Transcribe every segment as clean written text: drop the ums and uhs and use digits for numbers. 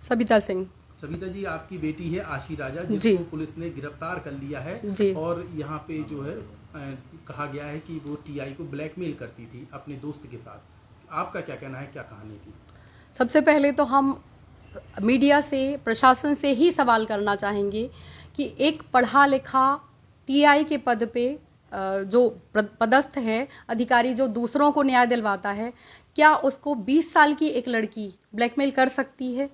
सविता सिंह। सविता जी, आपकी बेटी है आशी राजा, जी। जिसको पुलिस ने गिरफ्तार कर लिया है जी। और यहाँ पे जो है कहा गया है कि वो टीआई को ब्लैकमेल करती थी अपने दोस्त के साथ। आपका क्या कहना है, क्या कहानी थी? सबसे पहले तो हम मीडिया से, प्रशासन से ही सवाल करना चाहेंगे कि एक पढ़ा लिखा टीआई के पद पे जो पदस्थ है अधिकारी, जो दूसरों को न्याय दिलवाता है, क्या उसको 20 साल की एक लड़की ब्लैकमेल कर सकती है?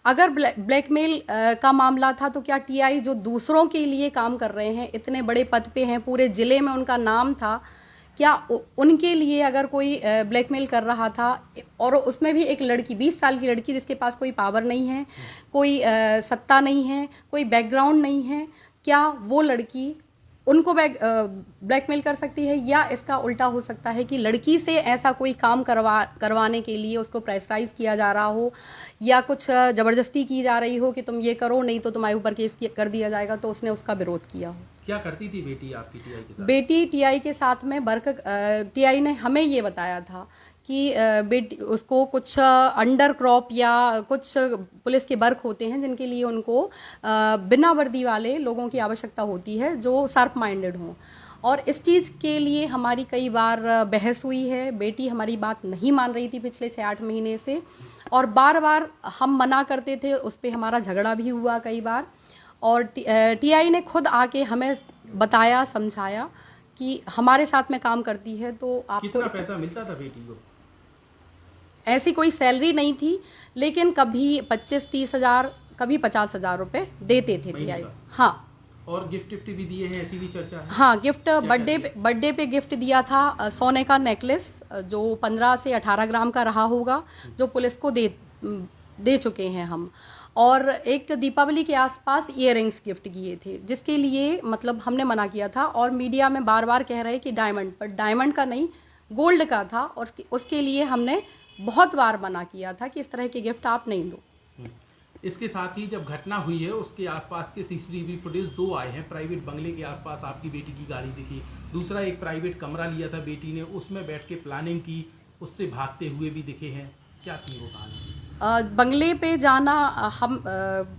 अगर ब्लैकमेल का मामला था तो क्या टीआई जो दूसरों के लिए काम कर रहे हैं, इतने बड़े पद पे हैं, पूरे ज़िले में उनका नाम था, क्या उनके लिए अगर कोई ब्लैकमेल कर रहा था, और उसमें भी एक लड़की, 20 साल की लड़की जिसके पास कोई पावर नहीं है, कोई सत्ता नहीं है, कोई बैकग्राउंड नहीं है, क्या वो लड़की उनको ब्लैकमेल कर सकती है? या इसका उल्टा हो सकता है कि लड़की से ऐसा कोई काम करवाने के लिए उसको प्रेशराइज किया जा रहा हो, या कुछ ज़बरदस्ती की जा रही हो कि तुम ये करो नहीं तो तुम्हारे ऊपर केस कर दिया जाएगा, तो उसने उसका विरोध किया हो। क्या करती थी बेटी आपकी टीआई के साथ? बेटी टीआई के साथ में टीआई ने हमें ये बताया था कि बेटी उसको कुछ अंडर क्रॉप या कुछ पुलिस के वर्क होते हैं जिनके लिए उनको बिना वर्दी वाले लोगों की आवश्यकता होती है जो शार्प माइंडेड हों, और इस चीज़ के लिए हमारी कई बार बहस हुई है। बेटी हमारी बात नहीं मान रही थी पिछले 6-8 महीने से, और बार बार हम मना करते थे, उस पर हमारा झगड़ा भी हुआ कई बार, और टीआई ने खुद आके हमें बताया, समझाया कि हमारे साथ में काम करती है तो आपको कितना पैसा मिलता था बेटी को? ऐसी कोई सैलरी नहीं थी, लेकिन कभी 25-30 हज़ार, कभी 50,000 रुपये देते थे टीआई। हाँ। और गिफ्ट भी दिए हैं, ऐसी भी चर्चा है? हाँ, गिफ्ट बर्थडे पे गिफ्ट दिया था, सोने का नेकलेस जो 15 से 18 ग्राम का रहा होगा, जो पुलिस को दे चुके हैं हम, और एक दीपावली के आसपास इयररिंग्स गिफ्ट किए थे, जिसके लिए मतलब हमने मना किया था, और मीडिया में बार बार कह रहे कि डायमंड, पर डायमंड का नहीं, गोल्ड का था, और उसके लिए हमने बहुत बार मना किया था कि इस तरह के गिफ्ट आप नहीं दो। इसके साथ ही जब घटना हुई है उसके आसपास के सीसीटीवी फुटेज 2 आए हैं। प्राइवेट बंगले के आसपास आपकी बेटी की गाड़ी दिखी, दूसरा एक प्राइवेट कमरा लिया था बेटी ने, उसमें बैठ के प्लानिंग की, उससे भागते हुए भी दिखे हैं। क्या थी वो कहानी? बंगले पे जाना, हम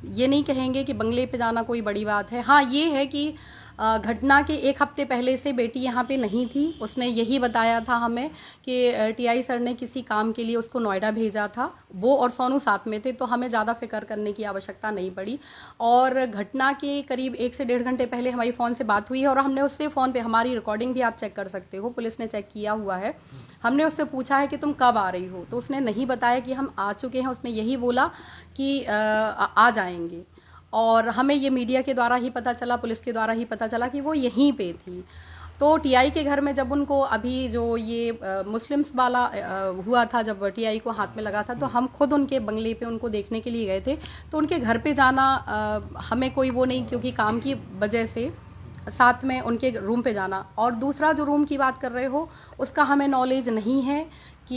ये नहीं कहेंगे कि बंगले पे जाना कोई बड़ी बात है। हाँ, ये है कि घटना के 1 हफ्ते पहले से बेटी यहाँ पे नहीं थी। उसने यही बताया था हमें कि टीआई सर ने किसी काम के लिए उसको नोएडा भेजा था, वो और सोनू साथ में थे, तो हमें ज़्यादा फिक्र करने की आवश्यकता नहीं पड़ी। और घटना के करीब 1 से 1.5 घंटे पहले हमारी फ़ोन से बात हुई है, और हमने उससे फ़ोन पे, हमारी रिकॉर्डिंग भी आप चेक कर सकते हो, पुलिस ने चेक किया हुआ है, हमने उससे पूछा है कि तुम कब आ रही हो, तो उसने नहीं बताया कि हम आ चुके हैं, उसने यही बोला कि आ जाएंगे। और हमें ये मीडिया के द्वारा ही पता चला, पुलिस के द्वारा ही पता चला कि वो यहीं पे थी। तो टीआई के घर में जब उनको, अभी जो ये मुस्लिम्स वाला हुआ था, जब टीआई को हाथ में लगा था, तो हम खुद उनके बंगले पे उनको देखने के लिए गए थे। तो उनके घर पे जाना हमें कोई वो नहीं, क्योंकि काम की वजह से साथ में उनके रूम पे जाना। और दूसरा जो रूम की बात कर रहे हो, उसका हमें नॉलेज नहीं है कि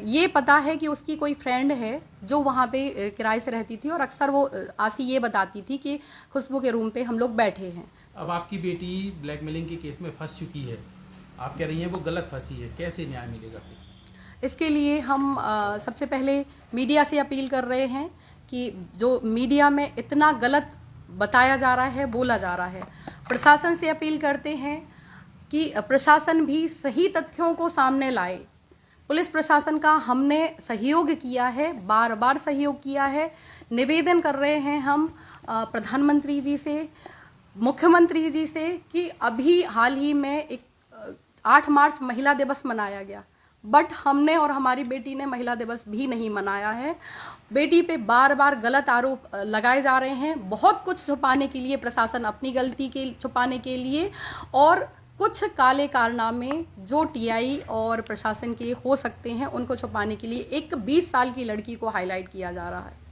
ये पता है कि उसकी कोई फ्रेंड है जो वहाँ पे किराए से रहती थी, और अक्सर वो आशी ये बताती थी कि खुशबू के रूम पे हम लोग बैठे हैं। अब आपकी बेटी ब्लैकमेलिंग के केस में फंस चुकी है, आप कह रही हैं वो गलत फंसी है, कैसे न्याय मिलेगा? इसके लिए हम सबसे पहले मीडिया से अपील कर रहे हैं कि जो मीडिया में इतना गलत बताया जा रहा है, बोला जा रहा है, प्रशासन से अपील करते हैं कि प्रशासन भी सही तथ्यों को सामने लाए। पुलिस प्रशासन का हमने सहयोग किया है, बार बार सहयोग किया है। निवेदन कर रहे हैं हम प्रधानमंत्री जी से, मुख्यमंत्री जी से, कि अभी हाल ही में एक 8 मार्च महिला दिवस मनाया गया, बट हमने और हमारी बेटी ने महिला दिवस भी नहीं मनाया है। बेटी पे बार बार गलत आरोप लगाए जा रहे हैं, बहुत कुछ छुपाने के लिए, प्रशासन अपनी गलती के छुपाने के लिए, और कुछ काले कारनामे जो टीआई और प्रशासन के हो सकते हैं उनको छुपाने के लिए एक 20 साल की लड़की को हाईलाइट किया जा रहा है।